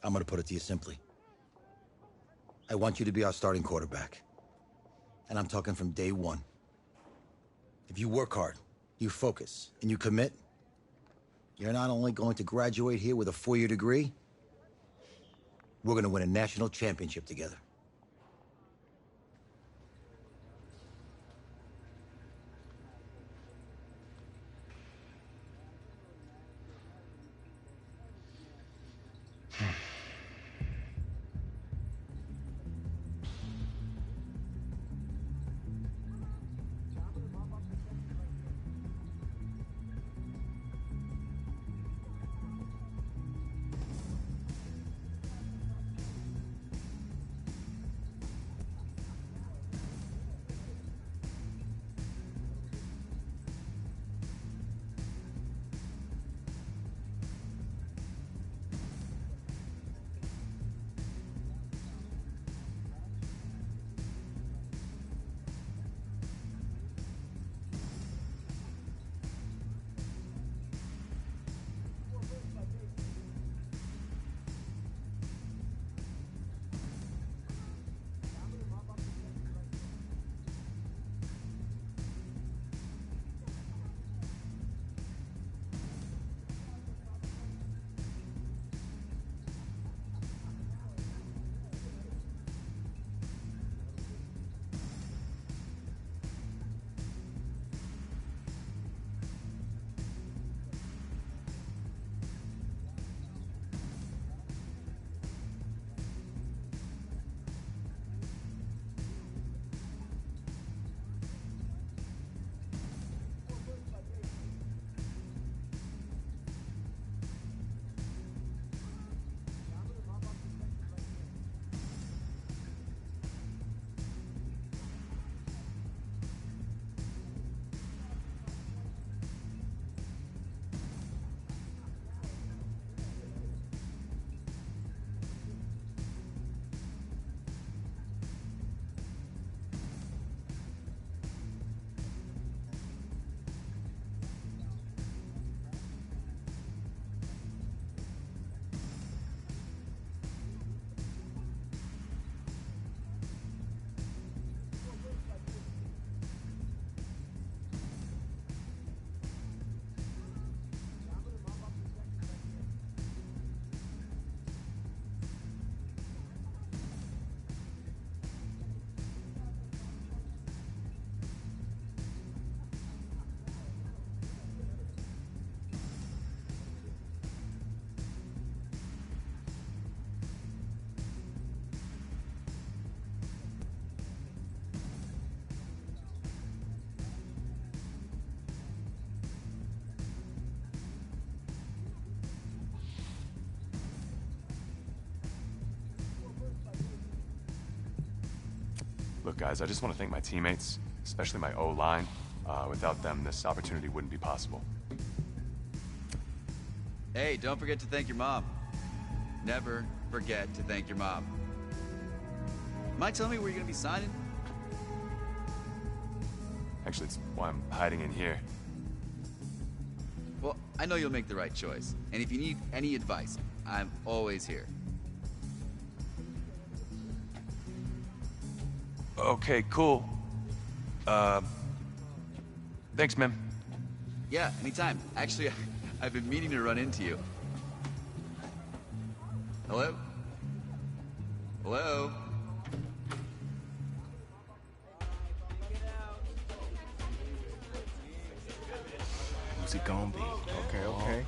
I'm gonna put it to you simply. I want you to be our starting quarterback. And I'm talking from day one. If you work hard, you focus, and you commit, you're not only going to graduate here with a 4-year degree, we're gonna win a national championship together. Look, guys, I just want to thank my teammates, especially my O-line. Without them, this opportunity wouldn't be possible. Hey, don't forget to thank your mom. Never forget to thank your mom. Mind telling me where you're gonna be signing? Actually, it's why I'm hiding in here. Well, I know you'll make the right choice. And if you need any advice, I'm always here. Okay, cool. Thanks, man. Yeah, anytime. Actually, I've been meaning to run into you. Hello? Hello? Who's it gonna be? Okay, okay.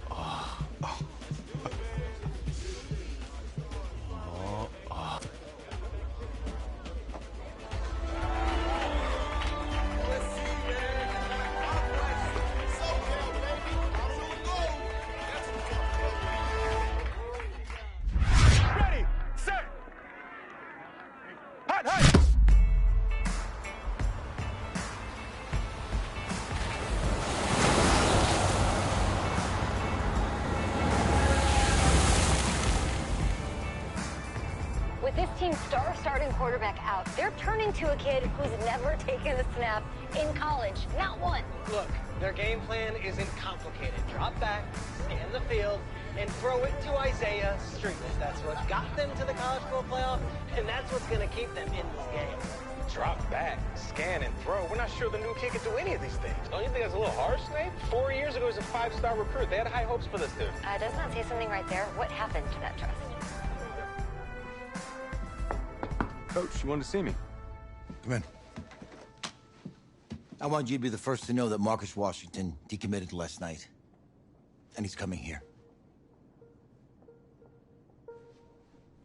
Ready, set, hot, hot. With this team's star starting quarterback out, they're turning to a kid who's never taken a snap in college. Not one. Look, their game plan isn't complicated. Drop back, scan the field, and throw it to Isaiah Street. That's what got them to the college football playoff, and that's what's going to keep them in this game. Drop back, scan, and throw. We're not sure the new kid can do any of these things. Don't you think that's a little harsh, Nate? 4 years ago, he was a 5-star recruit. They had high hopes for this dude. Does not say something right there. What happened to that trust? Coach, you wanted to see me? Come in. I want you to be the first to know that Marcus Washington decommitted last night. And he's coming here.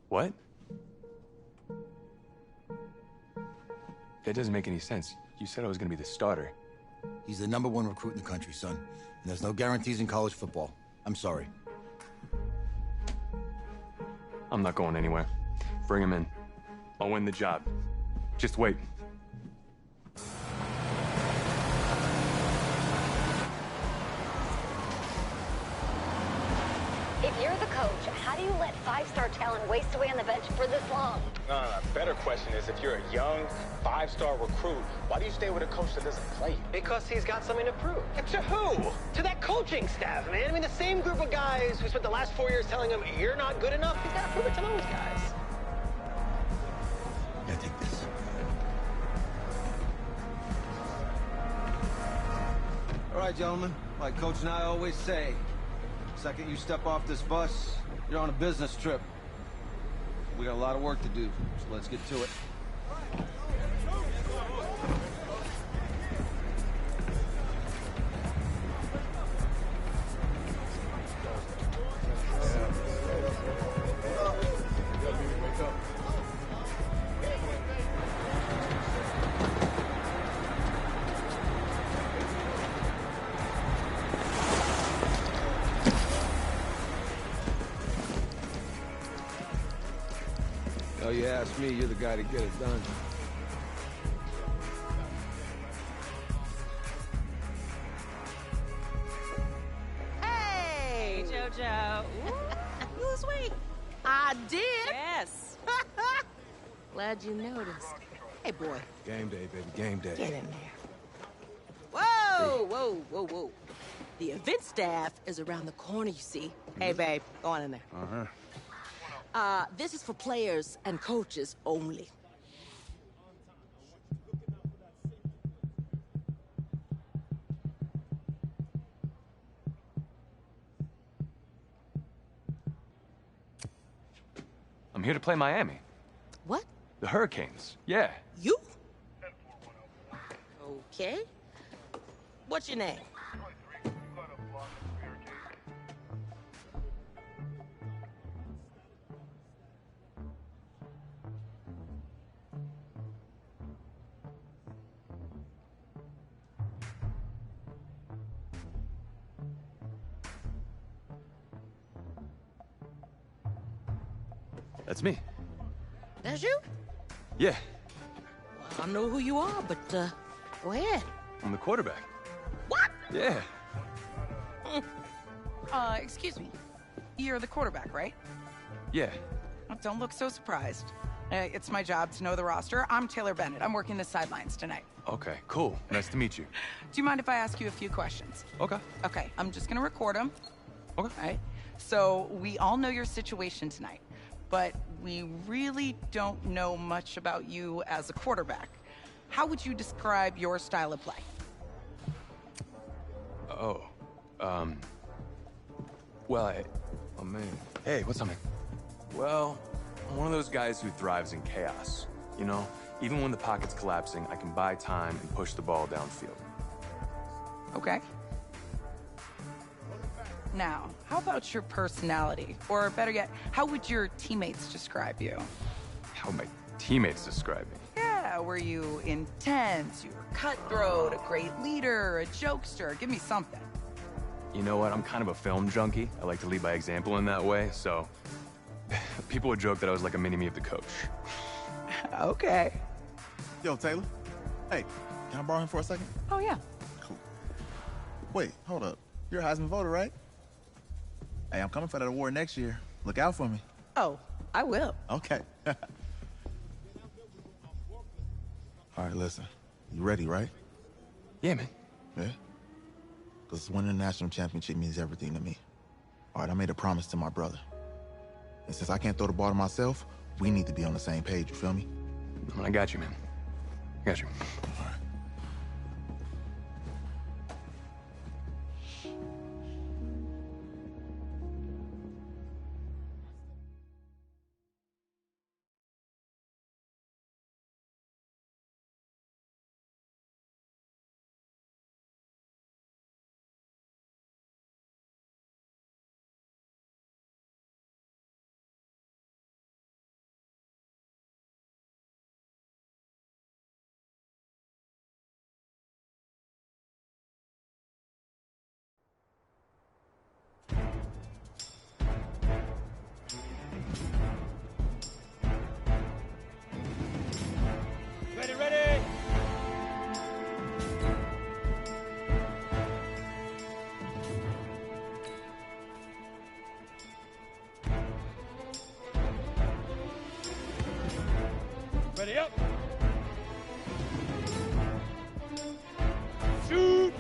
What? That doesn't make any sense. You said I was gonna be the starter. He's the #1 recruit in the country, son. And there's no guarantees in college football. I'm sorry. I'm not going anywhere. Bring him in. I'll win the job. Just wait. If you're the coach, how do you let 5-star talent waste away on the bench for this long? No. Better question is, if you're a young 5-star recruit, why do you stay with a coach that doesn't play you? Because he's got something to prove. To who? To that coaching staff, man. I mean, the same group of guys who spent the last 4 years telling him, you're not good enough. He's got to prove it to those guys. Yeah, take this. All right, gentlemen. Like Coach and I always say, second you step off this bus, you're on a business trip. We got a lot of work to do, so let's get to it. Oh, you ask me, you're the guy to get it done. Hey, JoJo. You was sweet. I did. Yes. Glad you noticed. Hey, boy. Game day, baby, game day. Get in there. Whoa. The event staff is around the corner, you see. Hey, babe, go on in there. This is for players and coaches only. I'm here to play Miami. What? The Hurricanes. Yeah. You? Okay. What's your name? That's me. That's you? Yeah. Well, I don't know who you are, but, go ahead. I'm the quarterback. What? Yeah. Excuse me. You're the quarterback, right? Yeah. Don't look so surprised. It's my job to know the roster. I'm Taylor Bennett. I'm working the sidelines tonight. Okay, cool. Nice to meet you. Do you mind if I ask you a few questions? Okay. Okay, I'm just gonna record them. Okay. All right. So we all know your situation tonight, but we really don't know much about you as a quarterback. How would you describe your style of play? Oh. Well, oh, man. Hey, what's up, man? Well, I'm one of those guys who thrives in chaos. You know, even when the pocket's collapsing, I can buy time and push the ball downfield. Okay. Now, how about your personality? Or better yet, how would your teammates describe you? How my teammates describe me. Yeah, were you intense? You were cutthroat, a great leader, a jokester? Give me something. You know what? I'm kind of a film junkie. I like to lead by example in that way, so people would joke that I was like a mini-me of the coach. Okay. Yo, Taylor. Hey, can I borrow him for a second? Oh, yeah. Cool. Wait, hold up. You're a Heisman voter, right? Hey, I'm coming for that award next year. Look out for me. Oh, I will. Okay. All right, listen. You ready, right? Yeah, man. Yeah? Because winning a national championship means everything to me. All right, I made a promise to my brother. And since I can't throw the ball to myself, we need to be on the same page, you feel me? I got you, man. I got you. All right. Ready up. Shoot.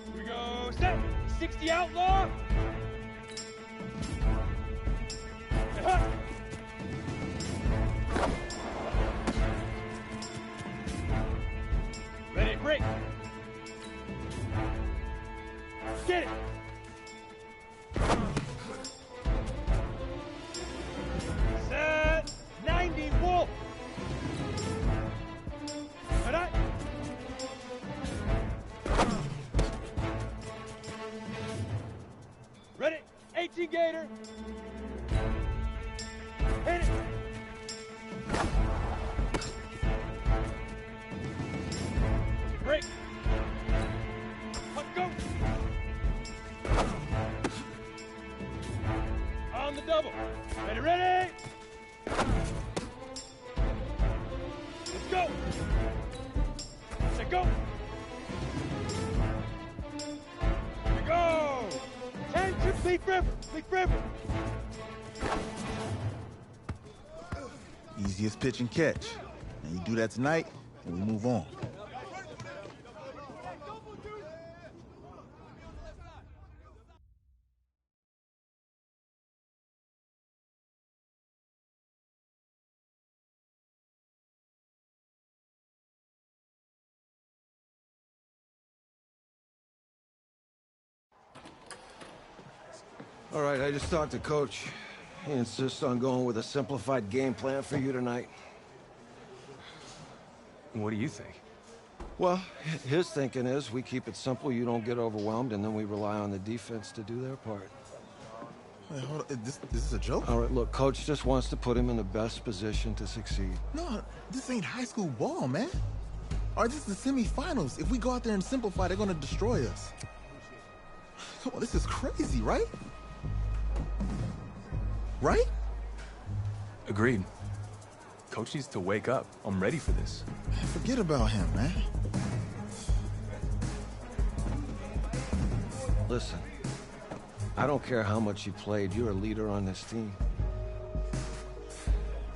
Here we go. Set. 60 outlaw. Ready, break. Get it. Set 90 wolf. Alright. Ready, 18 gator. Hit it. Break. Let's go. On the double. Ready, ready. Let's go. Set, go. Here we go. 10 to Leaf River. Leaf River. Easiest pitch and catch. And you do that tonight, and we move on. All right, I just talked to Coach. He insists on going with a simplified game plan for you tonight. What do you think? Well, his thinking is we keep it simple, you don't get overwhelmed, and then we rely on the defense to do their part. Wait, hold on. This is a joke? All right, look, Coach just wants to put him in the best position to succeed. No, this ain't high school ball, man. All right, this is the semifinals. If we go out there and simplify, they're going to destroy us. Come on, this is crazy, right? Right? Agreed. Coach needs to wake up. I'm ready for this. Man, forget about him, man. Listen, I don't care how much you played, you're a leader on this team.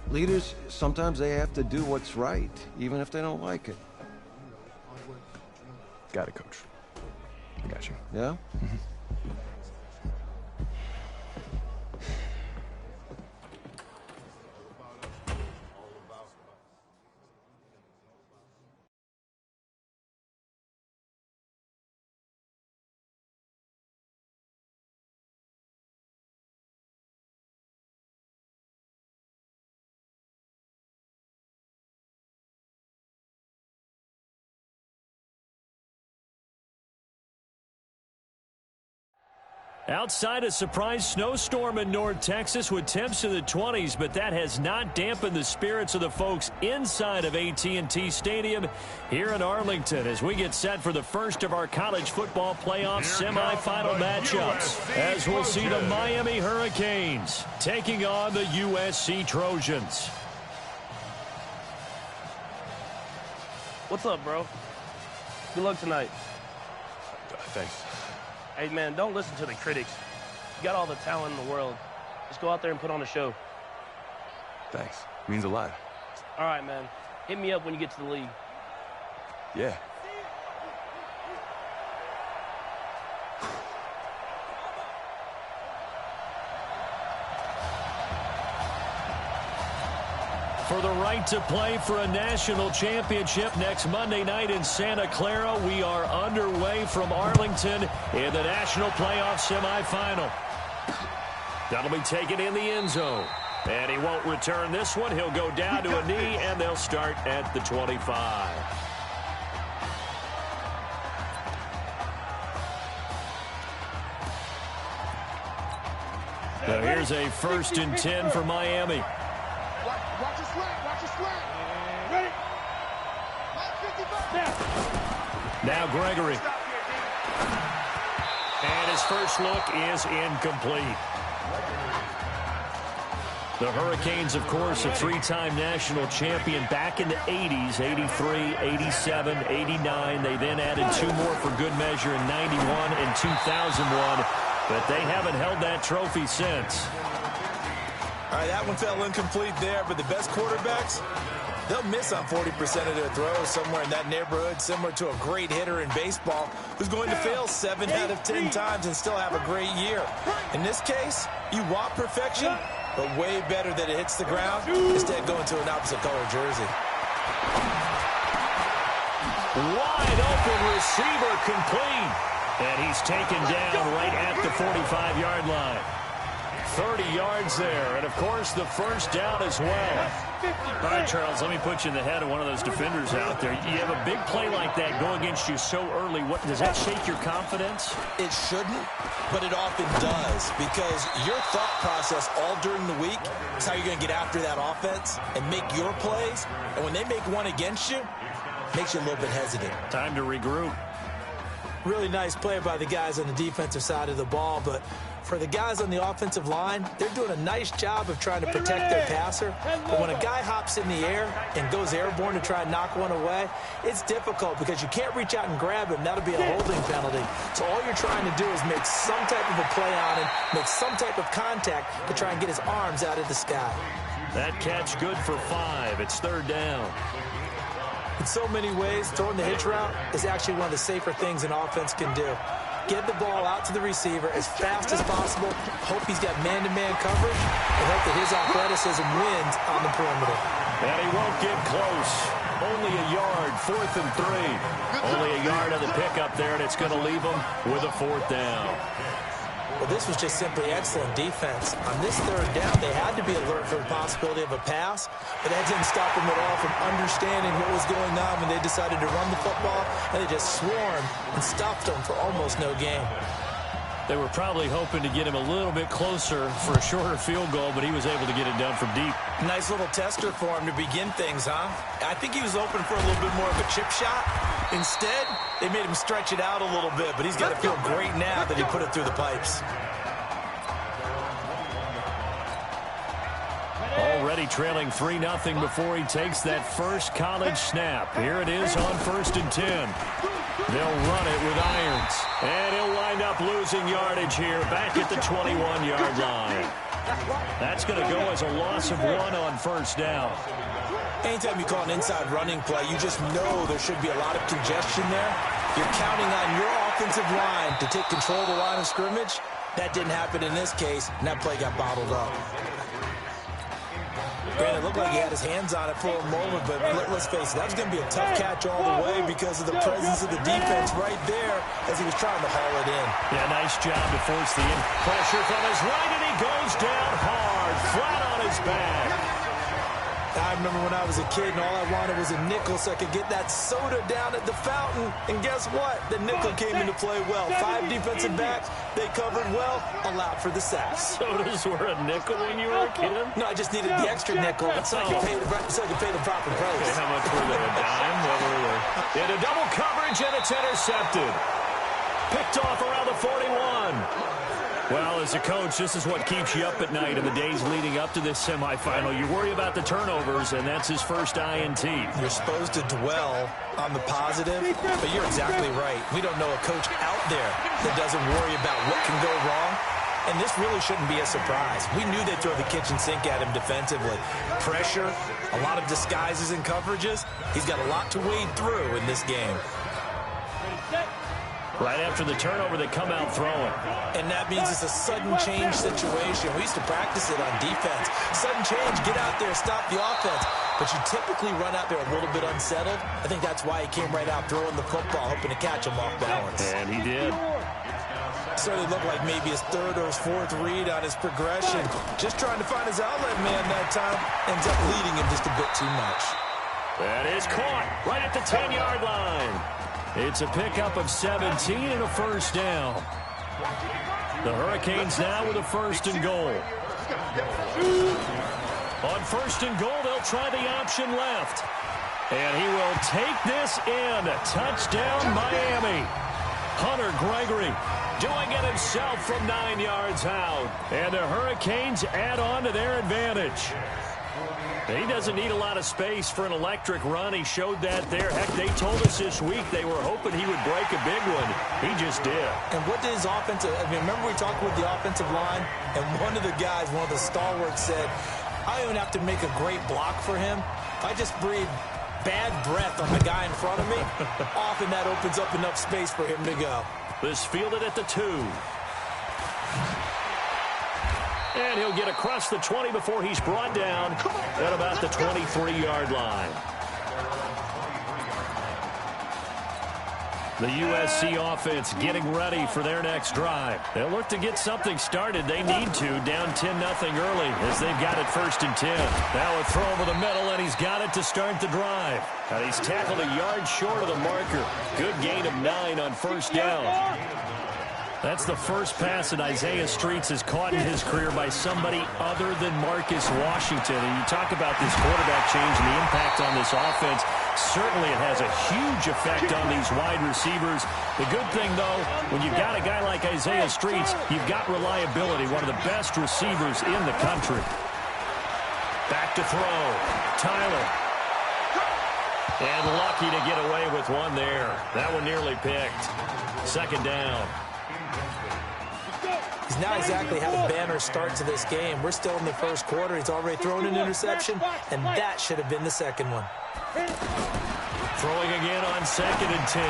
Leaders, sometimes they have to do what's right, even if they don't like it. Got it, Coach. I got you. Yeah? Mm-hmm. Outside a surprise snowstorm in North Texas with temps in the 20s, but that has not dampened the spirits of the folks inside of AT&T Stadium here in Arlington as we get set for the first of our college football playoff semifinal matchups, as we'll see the Miami Hurricanes taking on the USC Trojans. What's up, bro? Good luck tonight. Thanks. Hey, man, don't listen to the critics. You got all the talent in the world. Just go out there and put on a show. Thanks. Means a lot. All right, man. Hit me up when you get to the league. Yeah. For the right to play for a national championship next Monday night in Santa Clara, we are underway from Arlington in the national playoff semifinal. That'll be taken in the end zone. And he won't return this one. He'll go down to a knee, and they'll start at the 25. So here's a 1st and 10 for Miami. Watch your slant. Watch your slant. Ready? Now Gregory. And his first look is incomplete. The Hurricanes, of course, a 3-time national champion back in the 80s, 83, 87, 89. They then added 2 more for good measure in 91 and 2001, but they haven't held that trophy since. All right, that one fell incomplete there, but the best quarterbacks, they'll miss on 40% of their throws, somewhere in that neighborhood, similar to a great hitter in baseball who's going to fail 7 out of 10 times and still have a great year. In this case, you want perfection, but way better that it hits the ground instead of going to an opposite color jersey. Wide open receiver complete. And he's taken down right at the 45-yard line. 30 yards there, and of course the first down as well. All right, Charles, let me put you in the head of one of those defenders out there. You have a big play like that go against you so early. What does that shake your confidence? It shouldn't, but it often does, because your thought process all during the week is how you're going to get after that offense and make your plays. And when they make one against you, it makes you a little bit hesitant. Time to regroup. Really nice play by the guys on the defensive side of the ball, but for the guys on the offensive line, they're doing a nice job of trying to protect their passer. But when a guy hops in the air and goes airborne to try and knock one away, it's difficult because you can't reach out and grab him. That'll be a holding penalty. So all you're trying to do is make some type of a play on him, make some type of contact to try and get his arms out of the sky. That catch good for 5. It's 3rd down. In so many ways, throwing the hitch route is actually one of the safer things an offense can do. Get the ball out to the receiver as fast as possible, hope he's got man-to-man coverage, and hope that his athleticism wins on the perimeter. And he won't get close. Only a yard, 4th and 3. Only a yard on the pickup there, and it's going to leave him with a 4th down. Well, this was just simply excellent defense. On this 3rd down, they had to be alert for the possibility of a pass, but that didn't stop them at all from understanding what was going on when they decided to run the football, and they just swarmed and stopped them for almost no gain. They were probably hoping to get him a little bit closer for a shorter field goal, but he was able to get it done from deep. Nice little tester for him to begin things, huh? I think he was open for a little bit more of a chip shot. Instead, they made him stretch it out a little bit, but he's got to feel great now that he put it through the pipes. Already trailing 3-0 before he takes that first college snap. Here it is on 1st and 10. They'll run it with irons. And he'll wind up losing yardage here back at the 21-yard line. That's going to go as a loss of 1 on 1st down. Anytime you call an inside running play, you just know there should be a lot of congestion there. You're counting on your offensive line to take control of the line of scrimmage. That didn't happen in this case, and that play got bottled up. Granted, it looked like he had his hands on it for a moment, but let's face it, that was going to be a tough catch all the way because of the presence of the defense right there as he was trying to haul it in. Yeah, nice job to force the in pressure from his right, and he goes down hard, flat on his back. I remember when I was a kid and all I wanted was a nickel so I could get that soda down at the fountain. And guess what? The nickel came into play well. 5 defensive backs, they covered well, allowed for the sacks. Sodas were a nickel when you were a kid? No, I just needed the extra nickel so I could pay the proper price. Okay, how much were they? A dime? What were they? In a double coverage, and it's intercepted. Picked off around the 41. Well, as a coach, this is what keeps you up at night in the days leading up to this semifinal. You worry about the turnovers, and that's his first INT. You're supposed to dwell on the positive, but you're exactly right. We don't know a coach out there that doesn't worry about what can go wrong and this really shouldn't be a surprise. We knew they'd throw the kitchen sink at him defensively. Pressure, a lot of disguises and coverages. He's got a lot to wade through in this game. Right after the turnover, they come out throwing. And that means it's a sudden change situation. We used to practice it on defense. Sudden change, get out there, stop the offense. But you typically run out there a little bit unsettled. I think that's why he came right out throwing the football, hoping to catch him off balance. And he did. Certainly looked like maybe his third or his fourth read on his progression. Just trying to find his outlet man that time. Ends up leading him just a bit too much. That is caught right at the 10-yard line. It's a pickup of 17 and a first down. The Hurricanes now with a first and goal. On first and goal, they'll try the option left. And he will take this in. Touchdown, Miami. Hunter Gregory doing it himself from 9 yards out. And the Hurricanes add on to their advantage. He doesn't need a lot of space for an electric run. He showed that there. Heck, they told us this week they were hoping he would break a big one. He just did. And what did his offensive... I mean, remember we talked with the offensive line? And one of the guys, one of the stalwarts said, I don't even have to make a great block for him. I just breathe bad breath on the guy in front of me. Often that opens up enough space for him to go. This fielded at the 2. And he'll get across the 20 before he's brought down at about the 23-yard line. The USC offense getting ready for their next drive. They'll look to get something started. They need to, down 10-0 early as they've got it first and 10. Now a throw over the middle, and he's got it to start the drive. And he's tackled a yard short of the marker. Good gain of 9 on first down. That's the first pass that Isaiah Streets has caught in his career by somebody other than Marcus Washington. And you talk about this quarterback change and the impact on this offense. Certainly it has a huge effect on these wide receivers. The good thing, though, when you've got a guy like Isaiah Streets, you've got reliability, one of the best receivers in the country. Back to throw. Tyler. And lucky to get away with one there. That one nearly picked. Second down. He's not exactly had a banner start to this game. We're still in the first quarter. He's already thrown an interception, and that should have been the second one. Throwing again on second and 10.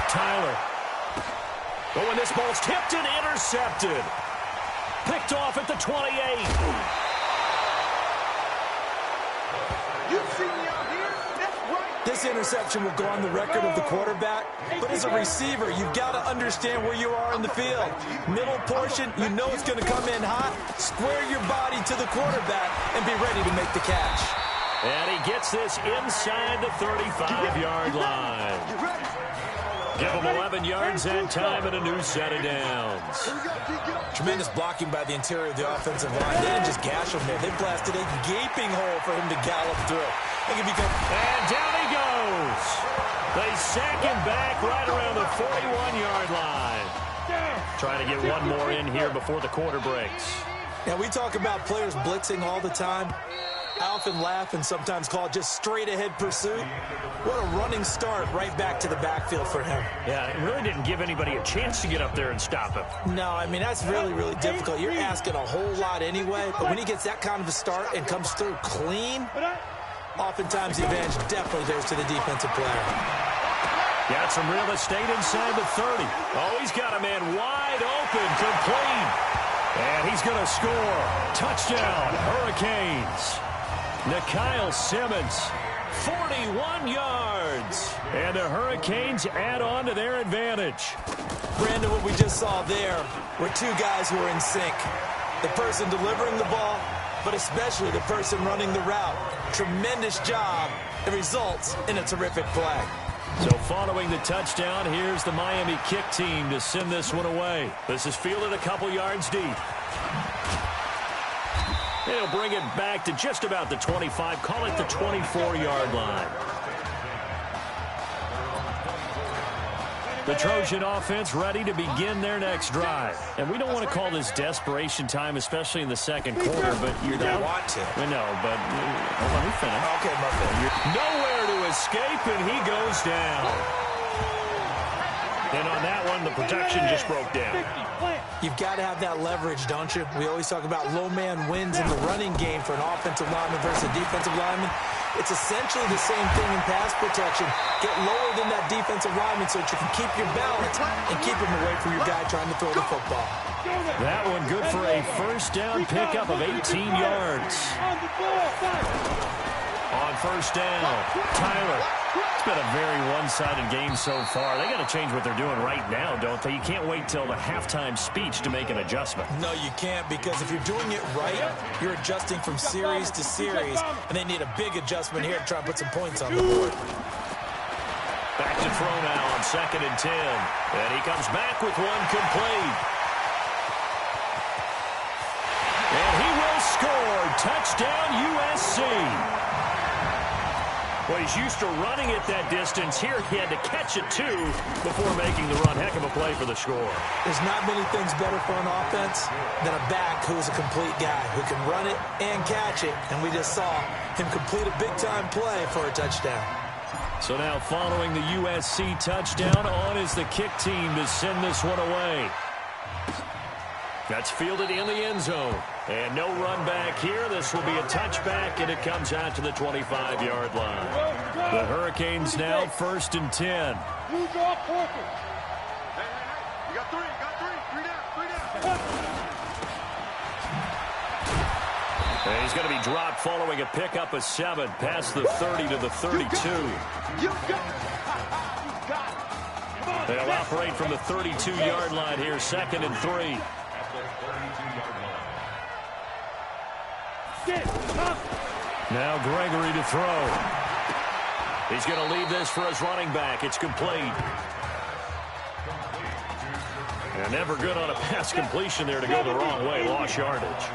Tyler. Oh, and this ball's tipped and intercepted. Picked off at the 28. You see me out here? That's right. This interception will go on the record of the quarterback, but as a receiver, you've got to understand where you are in the field. Middle portion, you know it's going to come in hot. Square your body to the quarterback and be ready to make the catch. And he gets this inside the 35-yard line. Give him 11 yards that time and a new set of downs. Tremendous blocking by the interior of the offensive line. They didn't just gash him there. They blasted a gaping hole for him to gallop through. And down he goes. They sack him back right around the 41-yard line. Trying to get one more in here before the quarter breaks. Now, we talk about players blitzing all the time. I often laugh and sometimes call it just straight-ahead pursuit. What a running start right back to the backfield for him. Yeah, it really didn't give anybody a chance to get up there and stop him. No, I mean, that's really, really difficult. You're asking a whole lot anyway, but when he gets that kind of a start and comes through clean, oftentimes the advantage definitely goes to the defensive player. Got some real estate inside the 30. Oh, he's got a man wide open, complete. And he's going to score. Touchdown, Hurricanes. Nikhil Simmons, 41 yards. And the Hurricanes add on to their advantage. Brandon, what we just saw there were two guys who are in sync. The person delivering the ball, but especially the person running the route. Tremendous job. It results in a terrific play. So following the touchdown, here's the Miami kick team to send this one away. This is fielded a couple yards deep. They'll bring it back to just about the 25. Call it the 24-yard line. The Trojan offense ready to begin their next drive. And we don't want to call this desperation time, especially in the second quarter, but you're down. You want to. We know, but let me finish. Okay, Murphy. Nowhere to escape, and he goes down. And on that one, the protection just broke down. You've got to have that leverage, don't you? We always talk about low man wins in the running game for an offensive lineman versus a defensive lineman. It's essentially the same thing in pass protection. Get lower than that defensive lineman so that you can keep your balance and keep him away from your guy trying to throw the football. That one good for a first down pickup of 18 yards. On first down, Tyler. It's been a very one-sided game so far. They got to change what they're doing right now, don't they? You can't wait till the halftime speech to make an adjustment. No, you can't, because if you're doing it right, you're adjusting from series to series, and they need a big adjustment here to try and put some points on the board. Back to throw now on 2nd and 10. And he comes back with one complete. And he will score. Touchdown, USC. Well, he's used to running it that distance. Here he had to catch it, too, before making the run. Heck of a play for the score. There's not many things better for an offense than a back who's a complete guy who can run it and catch it. And we just saw him complete a big-time play for a touchdown. So now following the USC touchdown, on is the kick team to send this one away. That's fielded in the end zone. And no run back here. This will be a touchback, and it comes out to the 25-yard line. The Hurricanes now 1st and 10. You draw portion. You got three down. And he's going to be dropped following a pickup of 7 past the 30 to the 32. They'll operate from the 32-yard line here, 2nd and 3. Now Gregory to throw. He's going to leave this for his running back. It's complete. And never good on a pass completion there to go the wrong way. Lost yardage.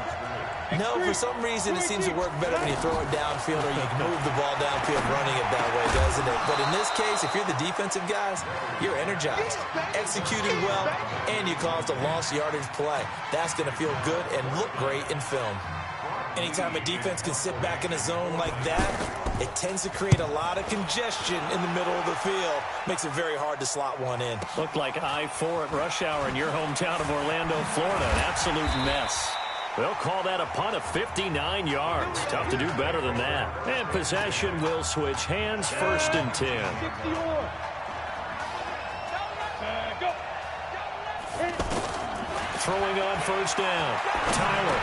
No, for some reason it seems to work better when you throw it downfield or you can move the ball downfield running it that way, doesn't it? But in this case, if you're the defensive guys, you're energized, executing well, and you caused a lost yardage play. That's going to feel good and look great in film. Anytime a defense can sit back in a zone like that, it tends to create a lot of congestion in the middle of the field. Makes it very hard to slot one in. Looked like I-4 at rush hour in your hometown of Orlando, Florida. An absolute mess. They'll call that a punt of 59 yards. Tough to do better than that. And possession will switch hands, 1st and 10. Throwing on first down. Tyler.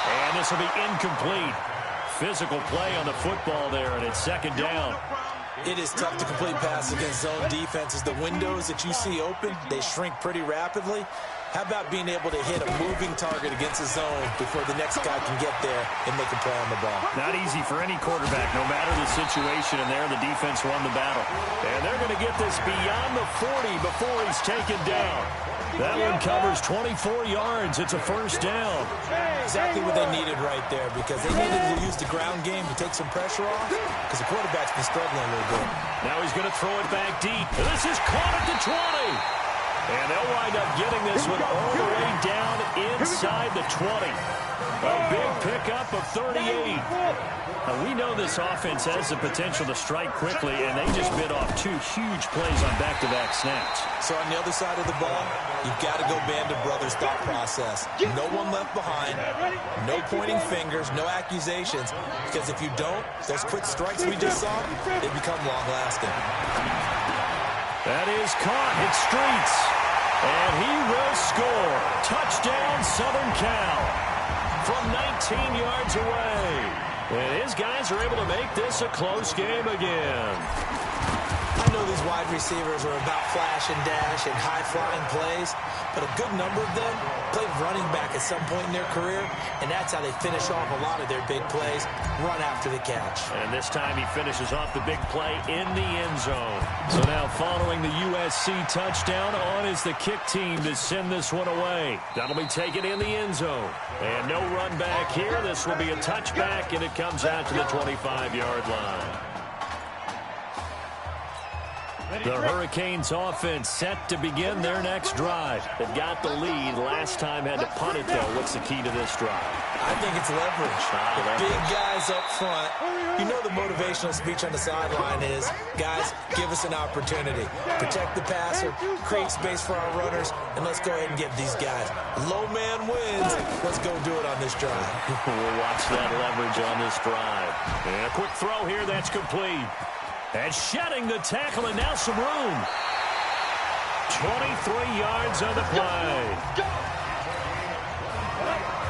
And this will be incomplete. Physical play on the football there, and it's 2nd down. It is tough to complete passes against zone defenses. The windows that you see open, they shrink pretty rapidly. How about being able to hit a moving target against a zone before the next guy can get there and make a play on the ball? Not easy for any quarterback, no matter the situation, and there the defense won the battle. And they're going to get this beyond the 40 before he's taken down. That one covers 24 yards. It's a 1st down. Exactly what they needed right there, because they needed to use the ground game to take some pressure off, because the quarterback's been struggling a little bit. Now he's going to throw it back deep. And this is caught at the 20. And they'll wind up getting this one all the way down inside the 20. A big pickup of 38. Now, we know this offense has the potential to strike quickly, and they just bit off 2 huge plays on back-to-back snaps. So on the other side of the ball, you've got to go band of brothers thought process. No one left behind, no pointing fingers, no accusations, because if you don't, those quick strikes we just saw, they become long-lasting. That is caught. It's Streets. And he will score. Touchdown, Southern Cal. From 19 yards away. And his guys are able to make this a close game again. I know these wide receivers are about flash and dash and high-flying plays, but a good number of them played running back at some point in their career, and that's how they finish off a lot of their big plays, run after the catch. And this time he finishes off the big play in the end zone. So now following the USC touchdown, on is the kick team to send this one away. That'll be taken in the end zone. And no run back here. This will be a touchback, and it comes out to the 25-yard line. The Hurricanes offense set to begin their next drive. They've got the lead. Last time had to punt it, though. What's the key to this drive? I think it's leverage. The big guys up front. You know the motivational speech on the sideline is, guys, give us an opportunity. Protect the passer, create space for our runners, and let's go ahead and get these guys. Low man wins. Let's go do it on this drive. We'll watch that leverage on this drive. And a quick throw here that's complete. And shedding the tackle, and now some room. 23 yards on the play.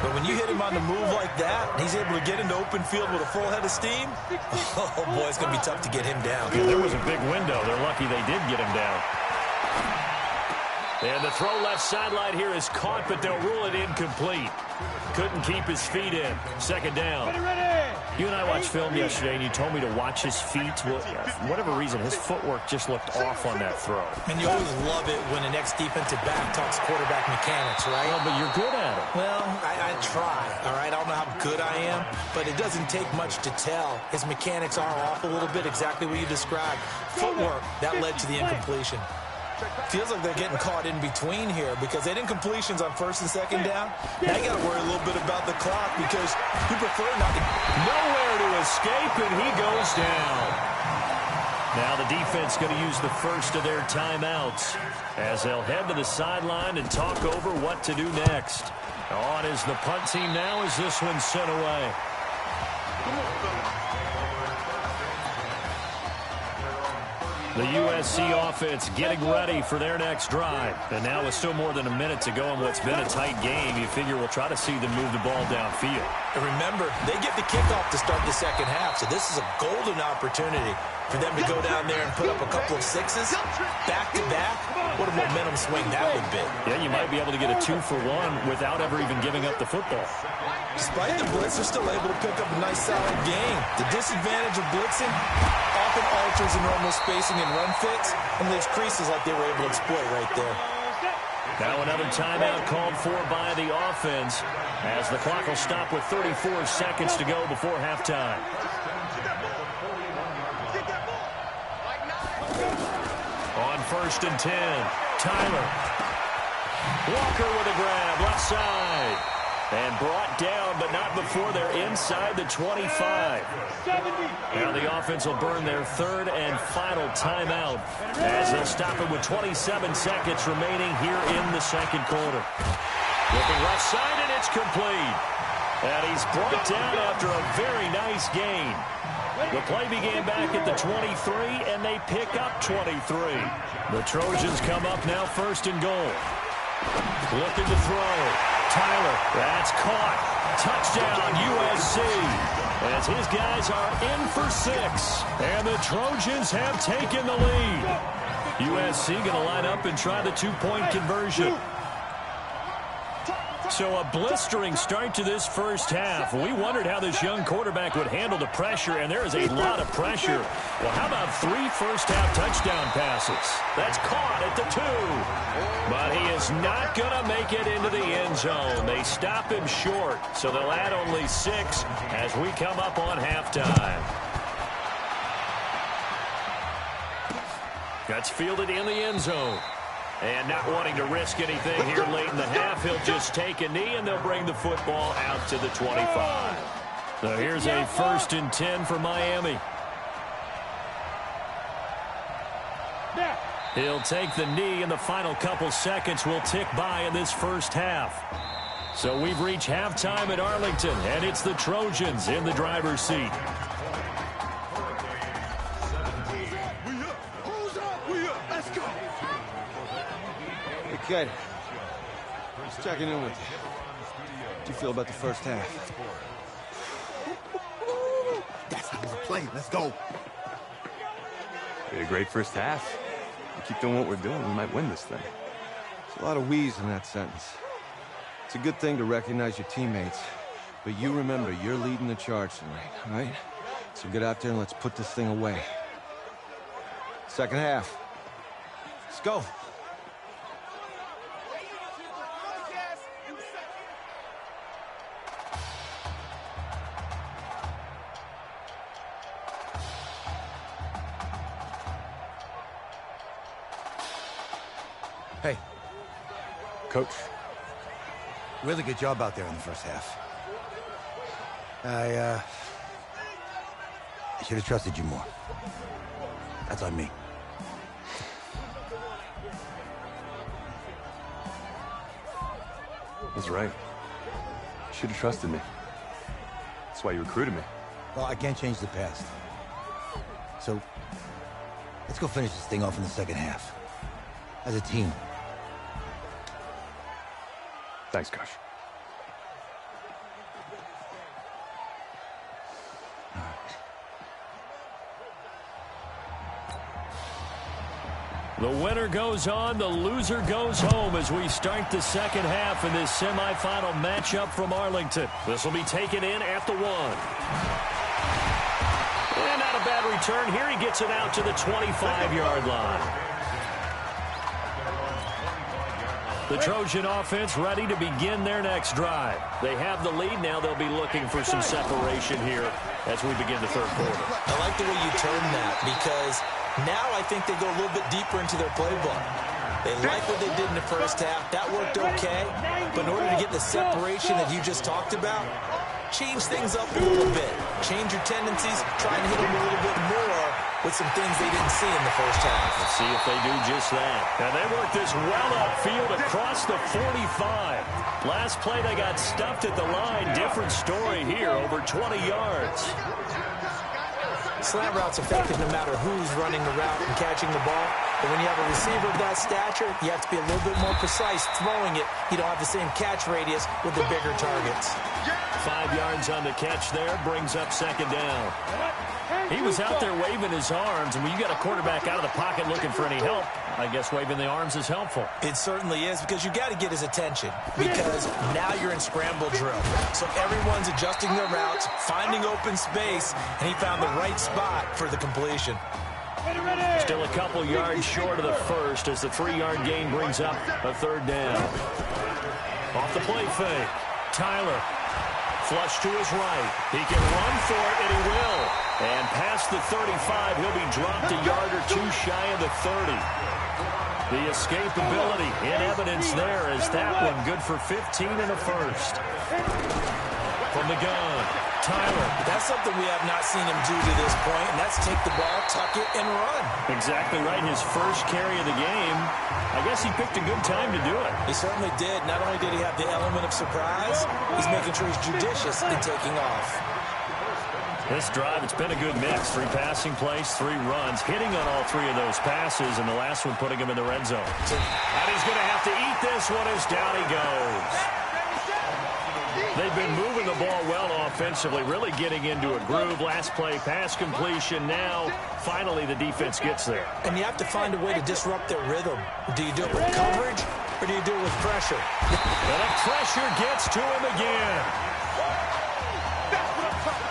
But when you hit him on the move like that, and he's able to get into open field with a full head of steam, oh, boy, it's going to be tough to get him down. Yeah, there was a big window. They're lucky they did get him down. And the throw left sideline here is caught, but they'll rule it incomplete. Couldn't keep his feet in. Second down. You and I watched film yesterday, and you told me to watch his feet. Well, for whatever reason, his footwork just looked off on that throw. And you always love it when an ex-defensive back talks quarterback mechanics, right? Well, but you're good at it. Well, I try, all right? I don't know how good I am, but it doesn't take much to tell. His mechanics are off a little bit, exactly what you described. Footwork, that led to the incompletion. Feels like they're getting caught in between here because they didn't incompletions on first and second down. Now you got to worry a little bit about the clock because you prefer not to. Nowhere to escape, and he goes down. Now the defense going to use the first of their timeouts as they'll head to the sideline and talk over what to do next. On is the punt team now as this one's sent away. The USC offense getting ready for their next drive. And now with still more than a minute to go in what's been a tight game, you figure we'll try to see them move the ball downfield. And remember, they get the kickoff to start the second half, so this is a golden opportunity for them to go down there and put up a couple of sixes back-to-back. What a momentum swing that would be. Yeah, you might be able to get a 2-for-1 without ever even giving up the football. Despite the blitz, they're still able to pick up a nice solid gain. The disadvantage of blitzing often alters the normal spacing and run fits and leaves creases like they were able to exploit right there. Now another timeout called for by the offense as the clock will stop with 34 seconds to go before halftime. On 1st and 10, Tyler. Walker with a grab, left side. And brought down, but not before they're inside the 25. Now the offense will burn their third and final timeout as they'll stop it with 27 seconds remaining here in the second quarter. Looking left side, and it's complete. And he's brought down after a very nice gain. The play began back at the 23, and they pick up 23. The Trojans come up now 1st and goal. Looking to throw. Tyler, that's caught. Touchdown, USC. As his guys are in for 6. And the Trojans have taken the lead. USC going to line up and try the 2-point conversion. So a blistering start to this first half. We wondered how this young quarterback would handle the pressure, and there is a lot of pressure. Well, how about 3 first-half touchdown passes? That's caught at the 2. But he is not going to make it into the end zone. They stop him short, so they'll add only 6 as we come up on halftime. That's fielded in the end zone. And not wanting to risk anything here late in the half, he'll just take a knee, and they'll bring the football out to the 25. So here's a 1st and 10 for Miami. He'll take the knee, and the final couple seconds will tick by in this first half. So we've reached halftime at Arlington, and it's the Trojans in the driver's seat. Okay. Just checking in with you. How do you feel about the first half? That's how we play. Let's go. We had a great first half. We keep doing what we're doing, we might win this thing. There's a lot of wheeze in that sentence. It's a good thing to recognize your teammates, but you remember you're leading the charge tonight, all right? So get out there and let's put this thing away. Second half. Let's go. Coach. Really good job out there in the first half. I should have trusted you more. That's on me. He's right. You should have trusted me. That's why you recruited me. Well, I can't change the past. So, let's go finish this thing off in the second half. As a team. Thanks, Coach. The winner goes on, the loser goes home as we start the second half in this semifinal matchup from Arlington. This will be taken in at the 1. And not a bad return here. He gets it out to the 25-yard line. The Trojan offense ready to begin their next drive. They have the lead. Now they'll be looking for some separation here as we begin the third quarter. I like the way you term that because now I think they go a little bit deeper into their playbook. They like what they did in the first half. That worked okay. But in order to get the separation that you just talked about, change things up a little bit. Change your tendencies. Try and hit them a little bit more with some things they didn't see in the first half. Let's see if they do just that. And they work this well upfield across the 45. Last play they got stuffed at the line. Different story here, over 20 yards. Slant route's effective no matter who's running the route and catching the ball. But when you have a receiver of that stature, you have to be a little bit more precise throwing it. You don't have the same catch radius with the bigger targets. 5 yards on the catch there, brings up second down. He was out there waving his arms, and when you got a quarterback out of the pocket looking for any help, I guess waving the arms is helpful. It certainly is, because you got to get his attention, because now you're in scramble drill. So everyone's adjusting their routes, finding open space, and he found the right spot for the completion. Still a couple yards short of the first as the 3-yard gain brings up a third down. Off the play fake, Tyler. Flush to his right. He can run for it, and he will. And past the 35, he'll be dropped a yard or two shy of the 30. The escapability in evidence there as that one good for 15 and a first. From the gun, Tyler. That's something we have not seen him do to this point, and that's take the ball, tuck it, and run. Exactly right. His first carry of the game. I guess he picked a good time to do it. He certainly did. Not only did he have the element of surprise, he's making sure he's judicious in taking off. This drive, it's been a good mix. 3 passing plays, 3 runs, hitting on all 3 of those passes, and the last one putting him in the red zone. And he's going to have to eat this one as down he goes. They've been moving the ball well offensively, really getting into a groove. Last play, pass completion. Now, finally, the defense gets there. And you have to find a way to disrupt their rhythm. Do you do it with coverage, or do you do it with pressure? And the pressure gets to him again.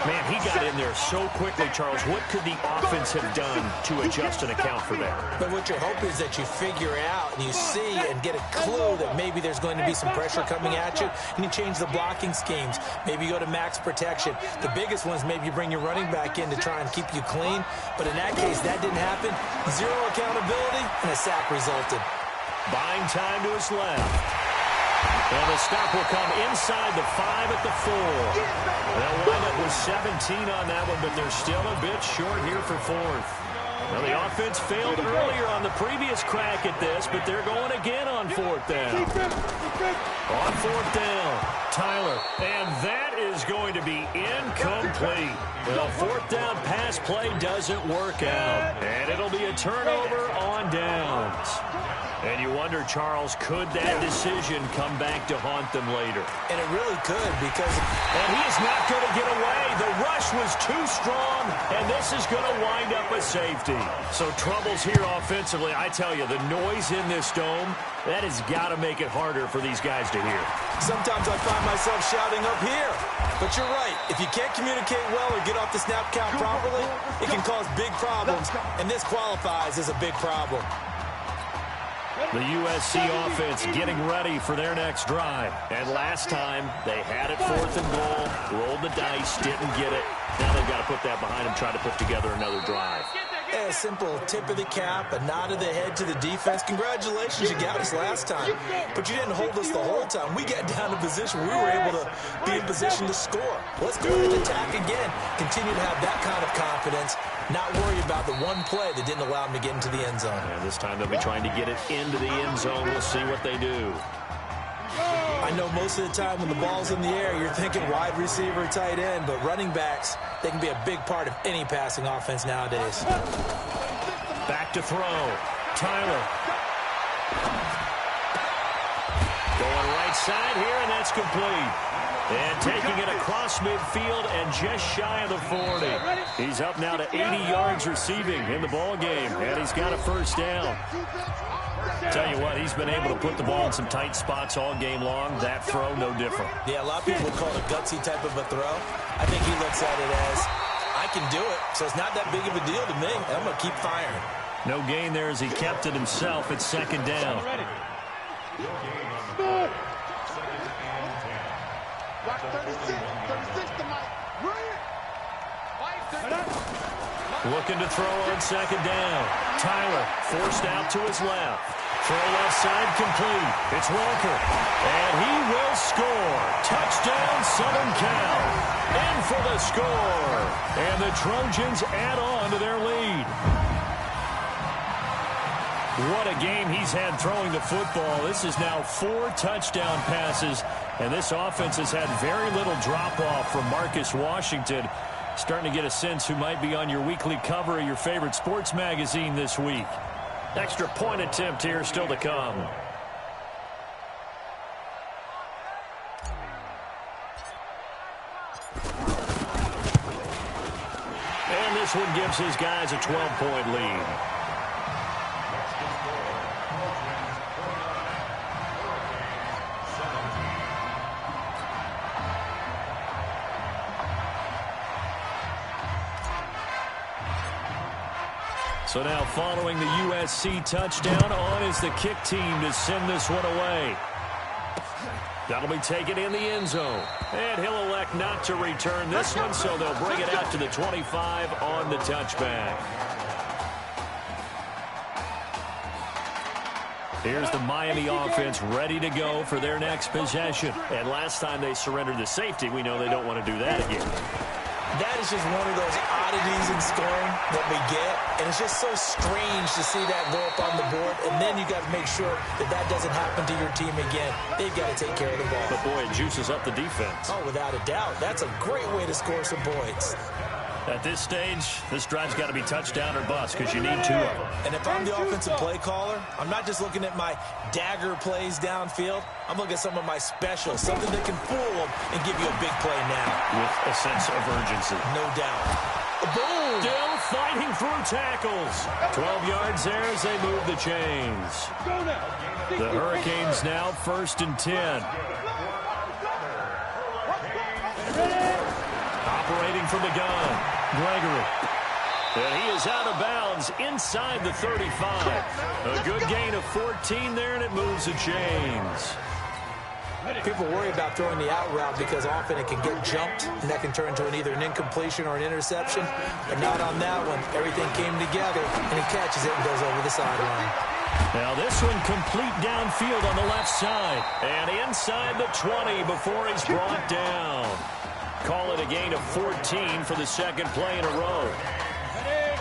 Man, he got in there so quickly, Charles. What could the offense have done to adjust and account for that? But what you're hoping is that you figure out and you see and get a clue that maybe there's going to be some pressure coming at you, and you change the blocking schemes. Maybe you go to max protection. The biggest ones, maybe you bring your running back in to try and keep you clean. But in that case, that didn't happen. 0 accountability, and a sack resulted. Buying time to his left. And the stop will come inside the 5 at the 4. They'll wind up with 17 on that one, but they're still a bit short here for 4th. Well, the offense failed earlier on the previous crack at this, but they're going again on 4th down. On 4th down, Tyler. And that is going to be incomplete. The 4th down pass play doesn't work out. And it'll be a turnover on downs. And you wonder, Charles, could that decision come back to haunt them later? And it really could, because... And he is not going to get away. The rush was too strong, and this is going to wind up a safety. So troubles here offensively. I tell you, the noise in this dome, that has got to make it harder for these guys to hear. Sometimes I find myself shouting up here. But you're right. If you can't communicate well or get off the snap count properly, it can cause big problems, and this qualifies as a big problem. The USC offense getting ready for their next drive. And last time, they had it 4th and goal, rolled the dice, didn't get it. Now they've got to put that behind them, try to put together another drive. say a simple tip of the cap, a nod of the head to the defense. Congratulations, you got us last time. But you didn't hold us the whole time. We got down to position where we were able to be in position to score. Let's go ahead and attack again. Continue to have that kind of confidence. Not worry about the one play that didn't allow them to get into the end zone. And this time they'll be trying to get it into the end zone. We'll see what they do. I know most of the time when the ball's in the air, you're thinking wide receiver, tight end, but running backs, they can be a big part of any passing offense nowadays. Back to throw. Tyler. Going right side here, and that's complete. And taking it across midfield and just shy of the 40. He's up now to 80 yards receiving in the ball game, and he's got a first down. Tell you what, he's been able to put the ball in some tight spots all game long. That throw, no different. Yeah, a lot of people would call it a gutsy type of a throw. I think he looks at it as, I can do it, so it's not that big of a deal to me, and I'm going to keep firing. No gain there as he kept it himself. It's second down. Looking to throw on second down. Tyler forced out to his left. Throw left side complete. It's Walker. And he will score. Touchdown, Southern Cal. In for the score. And the Trojans add on to their lead. What a game he's had throwing the football. This is now 4 touchdown passes. And this offense has had very little drop-off from Marcus Washington. Starting to get a sense who might be on your weekly cover of your favorite sports magazine this week. Extra point attempt here still to come. And this one gives his guys a 12-point lead. So now following the USC touchdown, on is the kick team to send this one away. That'll be taken in the end zone. And he'll elect not to return this one, so they'll bring it out to the 25 on the touchback. Here's the Miami offense ready to go for their next possession. And last time they surrendered the safety, we know they don't want to do that again. That is just one of those oddities in scoring that we get, and it's just so strange to see that go up on the board, and then you got to make sure that that doesn't happen to your team again. They've got to take care of the ball. But, boy, it juices up the defense. Oh, without a doubt. That's a great way to score some points. At this stage, this drive's got to be touchdown or bust because you need 2 of them. And if I'm the offensive play caller, I'm not just looking at my dagger plays downfield. I'm looking at some of my specials, something that can fool them and give you a big play now. With a sense of urgency. No doubt. Boom! Still fighting through tackles. 12 yards there as they move the chains. The Hurricanes now 1st and 10. Operating from the gun, Gregory. And he is out of bounds inside the 35. A good gain of 14 there, and it moves the chains. People worry about throwing the out route because often it can get jumped, and that can turn into either an incompletion or an interception. But not on that one. Everything came together, and he catches it and goes over the sideline. Now this one complete downfield on the left side. And inside the 20 before he's brought down. Call it a gain of 14 for the second play in a row.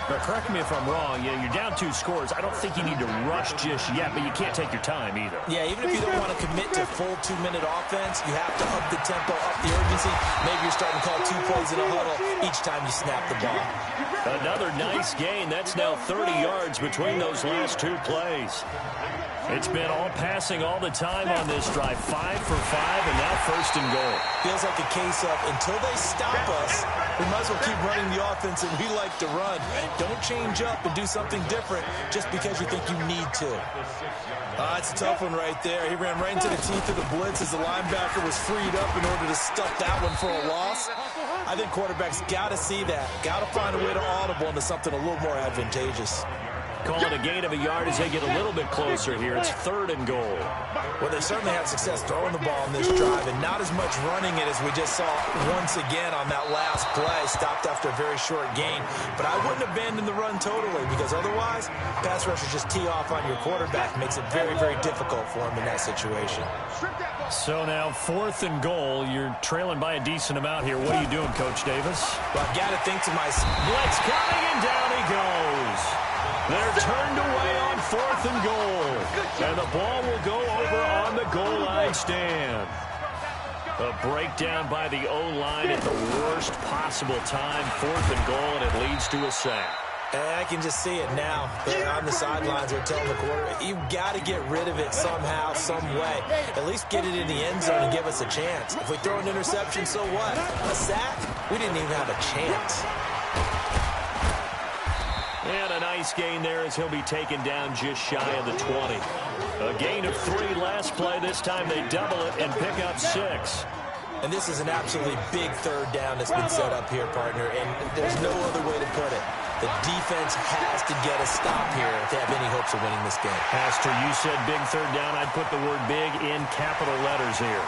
Now, correct me if I'm wrong. Yeah, you're down 2 scores. I don't think you need to rush just yet, but you can't take your time either. Yeah, even if you don't want to commit to full 2-minute offense, you have to up the tempo, up the urgency. Maybe you're starting to call 2 plays in a huddle each time you snap the ball. Another nice gain. That's now 30 yards between those last 2 plays. It's been all passing all the time on this drive. 5 for 5, and now 1st and goal. Feels like a case of until they stop us, we might as well keep running the offense that we like to run. Don't change up and do something different just because you think you need to. It's a tough one right there. He ran right into the teeth of the blitz as the linebacker was freed up in order to stuff that one for a loss. I think quarterbacks got to see that. Got to find a way to audible into something a little more advantageous. call it a gain of a yard as they get a little bit closer here. It's 3rd and goal. Well, they certainly had success throwing the ball in this drive, and not as much running it as we just saw once again on that last play. Stopped after a very short gain. But I wouldn't abandon the run totally, because otherwise, pass rushers just tee off on your quarterback. Makes it very, very difficult for him in that situation. So now 4th and goal. You're trailing by a decent amount here. What are you doing, Coach Davis? Well, I've got to think to myself. Blitz coming, and down he goes. They're turned away on 4th and goal. And the ball will go over on the goal line stand. A breakdown by the O-line at the worst possible time. 4th and goal, and it leads to a sack. I can just see it now. They're on the sidelines. They're telling the quarterback, you've got to get rid of it somehow, some way. At least get it in the end zone and give us a chance. If we throw an interception, so what? A sack? We didn't even have a chance. And a nice gain there as he'll be taken down just shy of the 20. A gain of 3 last play. This time they double it and pick up 6. And this is an absolutely big 3rd down that's been set up here, partner, and there's no other way to put it. The defense has to get a stop here if they have any hopes of winning this game. Pastor, you said big 3rd down. I'd put the word big in capital letters here.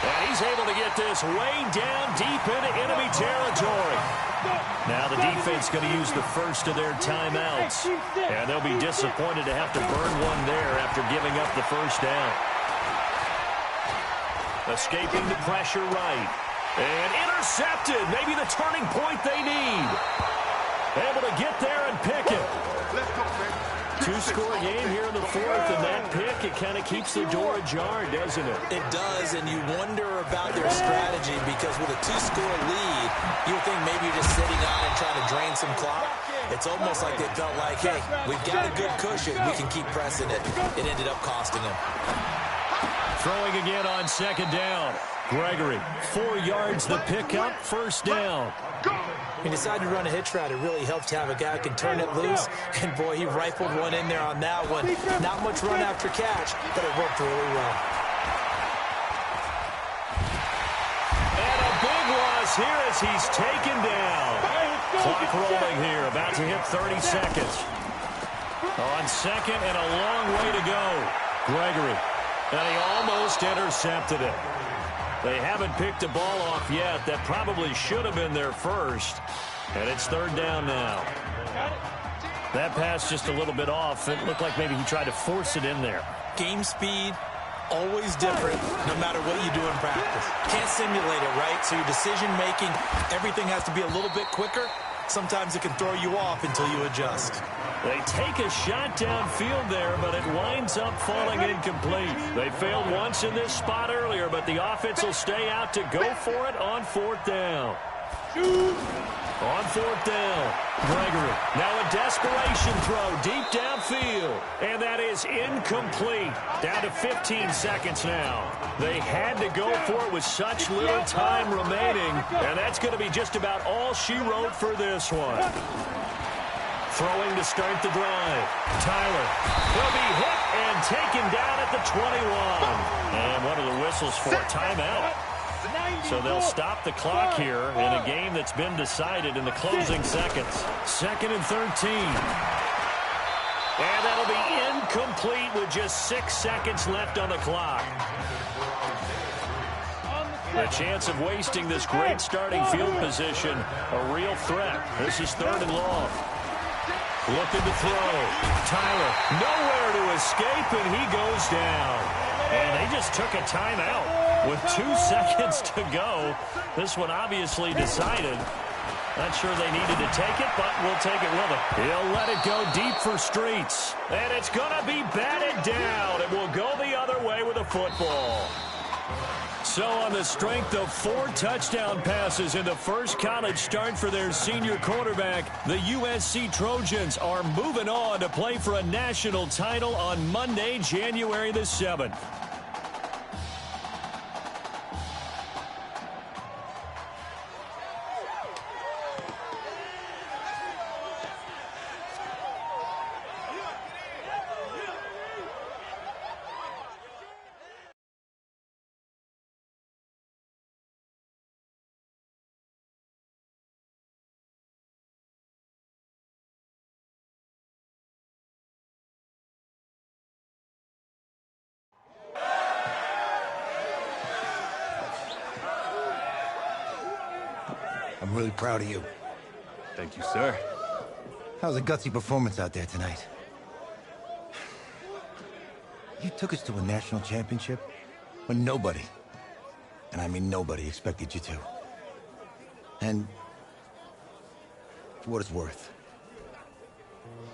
And he's able to get this way down deep into enemy territory. Now the defense going to use the first of their timeouts. And they'll be disappointed to have to burn one there after giving up the first down. Escaping the pressure right. And intercepted. Maybe the turning point they need. Able to get there and pick it. 2-score game here in the 4th, and that pick, it kind of keeps the door ajar, doesn't it? It does, and you wonder about their strategy, because with a 2-score lead, you would think maybe you're just sitting on and trying to drain some clock. It's almost like they felt like, hey, we've got a good cushion. We can keep pressing it. It ended up costing them. Throwing again on 2nd down. Gregory, 4 yards the pickup, 1st down. He decided to run a hitch route. It really helps to have a guy who can turn it loose. And, boy, he rifled one in there on that one. Not much run after catch, but it worked really well. And a big loss here as he's taken down. Clock rolling here, about to hit 30 seconds. On 2nd and a long way to go. Gregory, and he almost intercepted it. They haven't picked a ball off yet. That probably should have been their first. And it's 3rd down now. That pass just a little bit off. It looked like maybe he tried to force it in there. Game speed, always different, no matter what you do in practice. Can't simulate it, right? So your decision-making, everything has to be a little bit quicker. Sometimes it can throw you off until you adjust. They take a shot downfield there, but it winds up falling incomplete. They failed once in this spot earlier, but the offense will stay out to go for it on 4th down. On 4th down, Gregory. Now a desperation throw deep downfield, and that is incomplete. Down to 15 seconds now. They had to go for it with such little time remaining, and that's going to be just about all she wrote for this one. Throwing to start the drive. Tyler will be hit and taken down at the 21. And what are the whistles for? Timeout. So they'll stop the clock here in a game that's been decided in the closing seconds. 2nd and 13. And that'll be incomplete with just 6 seconds left on the clock. The chance of wasting this great starting field position, a real threat. This is 3rd and long. Looking to throw. Tyler, nowhere to escape, and he goes down. And they just took a timeout with 2 seconds to go. This one obviously decided. Not sure they needed to take it, but we'll take it with them. He'll let it go deep for Streets. And it's going to be batted down. It will go the other way with a football. So on the strength of 4 touchdown passes in the first college start for their senior quarterback, the USC Trojans are moving on to play for a national title on Monday, January the 7th. I'm really proud of you. Thank you, sir. That was a gutsy performance out there tonight. You took us to a national championship when nobody, and I mean nobody, expected you to. And for what it's worth,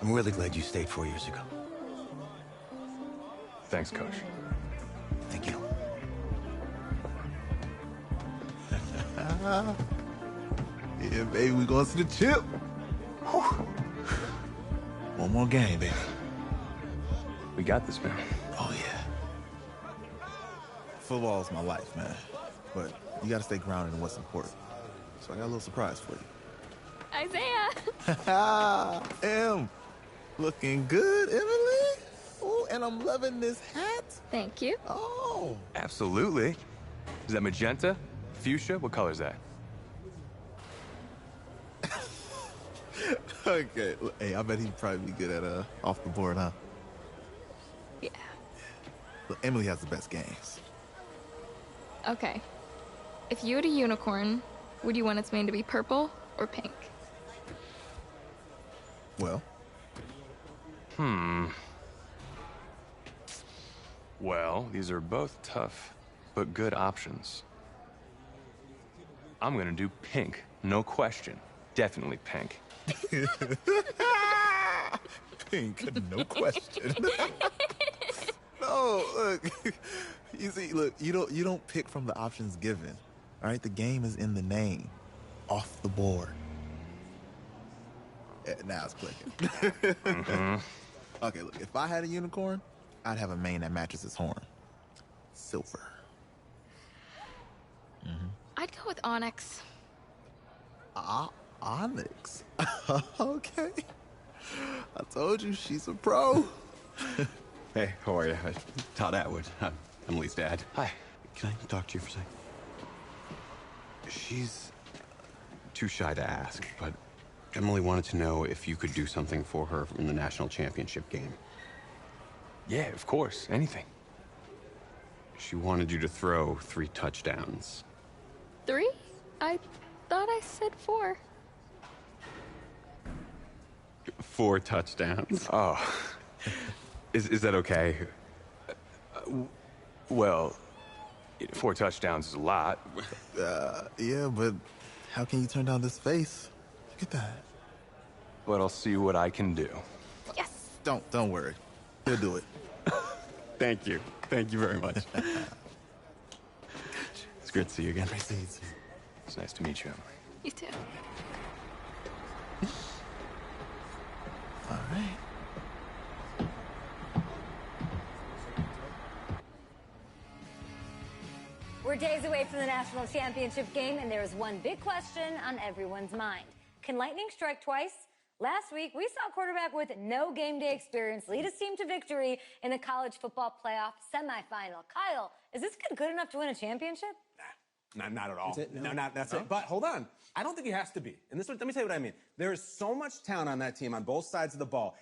I'm really glad you stayed 4 years ago. Thanks, Coach. Thank you. Yeah, baby, we going to the chip. Whew. One more game, baby. We got this, man. Oh, yeah. Football is my life, man. But you got to stay grounded in what's important. So I got a little surprise for you. Isaiah! Em, looking good, Emily. Oh, and I'm loving this hat. Thank you. Oh. Absolutely. Is that magenta? Fuchsia? What color is that? Okay. Hey, I bet he'd probably be good at off the board, huh? Yeah. Look, Emily has the best games. Okay. If you had a unicorn, would you want its mane to be purple or pink? Well? Well, these are both tough, but good options. I'm gonna do pink, no question. Definitely pink. Pink, no question. No, look. You see, look, you don't pick from the options given. All right, the game is in the name. Off the board. Now it's clicking. Okay, look, if I had a unicorn, I'd have a mane that matches its horn. Silver. I'd go with onyx. Onyx? Okay. I told you, she's a pro. Hey, how are you? Todd Atwood. I'm Emily's dad. Hi. Can I talk to you for a second? She's too shy to ask, but Emily wanted to know if you could do something for her in the national championship game. Yeah, of course. Anything. She wanted you to throw 3 touchdowns. 3? I thought I said 4. 4 touchdowns. Oh. Is that okay? Well, 4 touchdowns is a lot. Yeah, but how can you turn down this face? Look at that. But I'll see what I can do. Yes. Don't worry. He'll do it. Thank you. Thank you very much. It's great to see you again. Great to see you. It's nice to meet you, Emily. You too. All right. We're days away from the national championship game, and there is one big question on everyone's mind. Can lightning strike twice? Last week, we saw a quarterback with no game day experience lead his team to victory in the college football playoff semifinal. Kyle, is this kid good enough to win a championship? Not at all. No, that's it. But hold on. I don't think he has to be. And let me tell you what I mean. There is so much talent on that team on both sides of the ball.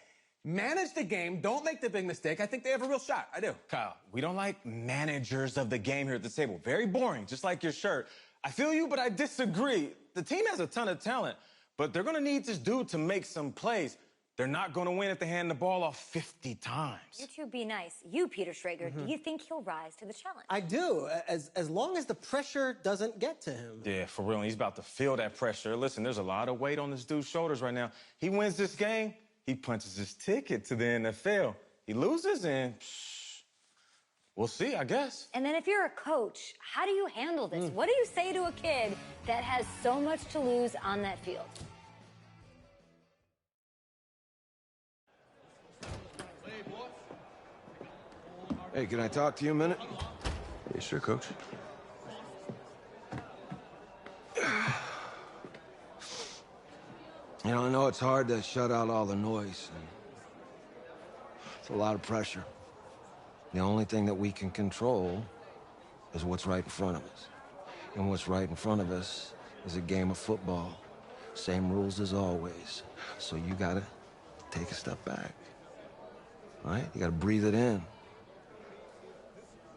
Manage the game. Don't make the big mistake. I think they have a real shot. I do. Kyle, we don't like managers of the game here at the table. Very boring, just like your shirt. I feel you, but I disagree. The team has a ton of talent, but they're going to need this dude to make some plays. They're not going to win if they hand the ball off 50 times. You two be nice. You, Peter Schrager, do you think he'll rise to the challenge? I do, as long as the pressure doesn't get to him. Yeah, for real. He's about to feel that pressure. Listen, there's a lot of weight on this dude's shoulders right now. He wins this game, he punches his ticket to the NFL. He loses, and we'll see, I guess. And then if you're a coach, how do you handle this? What do you say to a kid that has so much to lose on that field? Hey, can I talk to you a minute? Yeah, sure, Coach. You know, I know it's hard to shut out all the noise. And it's a lot of pressure. The only thing that we can control is what's right in front of us. And what's right in front of us is a game of football. Same rules as always. So you gotta take a step back. All right? You gotta breathe it in.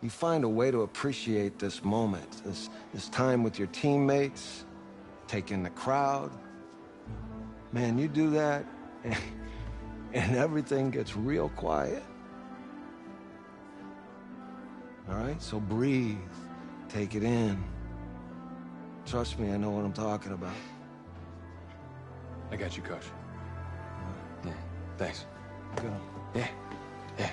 You find a way to appreciate this moment, this time with your teammates. take in the crowd. Man, you do that, and everything gets real quiet. All right, so breathe, take it in. Trust me, I know what I'm talking about. I got you, Coach. Yeah, thanks. Good. Yeah, yeah.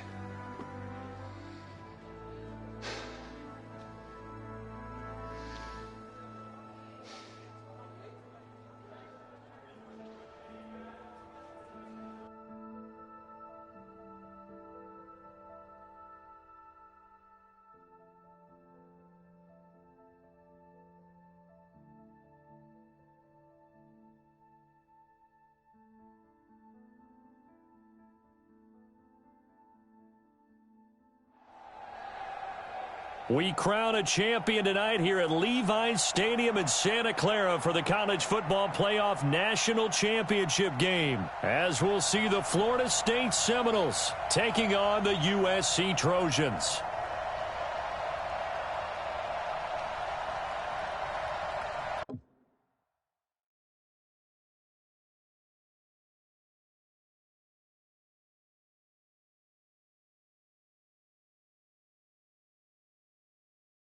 We crown a champion tonight here at Levi's Stadium in Santa Clara for the College Football Playoff National Championship game, as we'll see the Florida State Seminoles taking on the USC Trojans.